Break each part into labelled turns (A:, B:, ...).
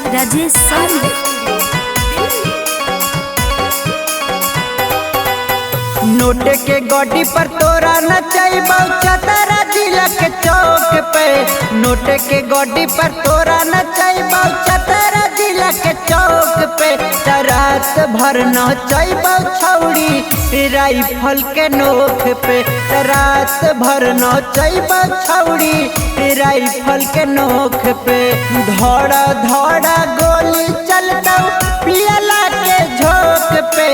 A: राजेश सानी।
B: नोट के गोडी पर तोरा नचैबौ चतरा जिला के चौक पे। नोट के गोडी पर तोरा नचैबौ चतरा जिला के चौक पे। रात भर नचैबौ छौड़ी राइफल के नोक पे। रात भर नचैबौ छौड़ी राइफल के नोक पे। धड़ा धड़ा गोली चलतौ पियला के झोंक पे।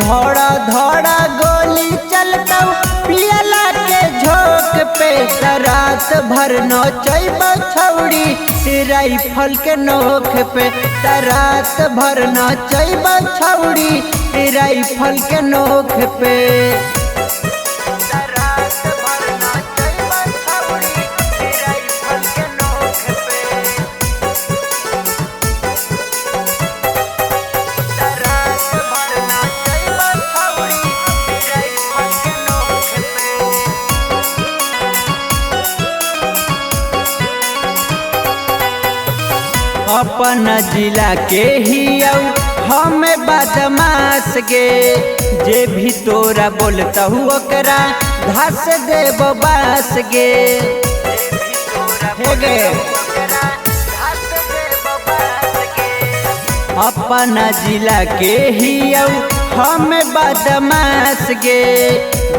B: धड़ा धड़ा गोली चलतौ पियला के झोंक पे। रात भर नचैबौ छौड़ी राइफल के नोक पे। रात भर नचैबौ छौड़ी राइफल के नोक पे। अपन जिला के ही हम बदमाश गे। जे भी तोरा बोलतहु ओकरा धस देब बास गे। अपन जिला के ही हम बदमाश गे।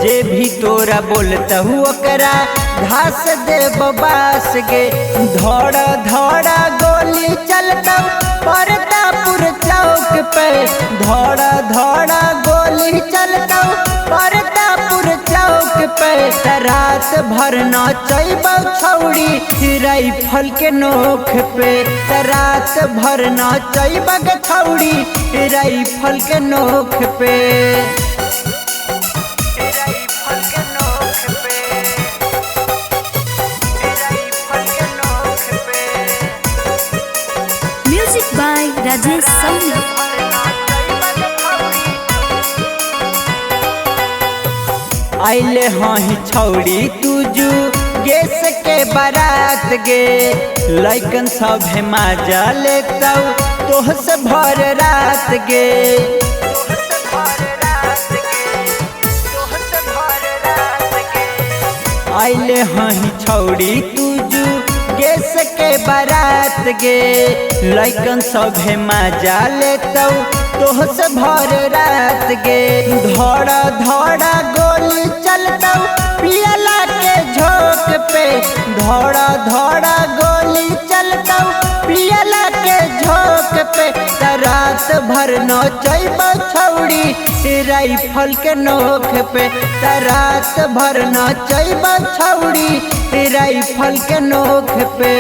B: जे भी तोरा बोलतहु ओकरा घास देब बास गे। धड़ धड़ा गोली चलतौ परतापुर चौक पे। धड़ धड़ा गोली चलतौ परतापुर चौक पे। रात भर नचैबौ छौड़ी राइफल के नोक पे। रात भर नचैबौ छौड़ी राइफल के नोक पे।
A: म्यूजिक बाय राजेश सानी।
B: आइले हही छौड़ी तुजू गेस के बारात गे। लइकन सब मजा लेतौ तोह से भर रात गे। आइले हही छौड़ी तुजू गेस के बारात गे। लइकन सब मजा लेतौ तोह से भर रात गे। धड़ा धड़ा गोली चलतौ पियला के झोंक पे। धड़ा धड़ा गोली चलतौ पियला के झोंक पे। रात भर नचैबौ छौड़ी राइफल के नोक पे। रात भर नचैबौ छौड़ी राइफल के नोक पे।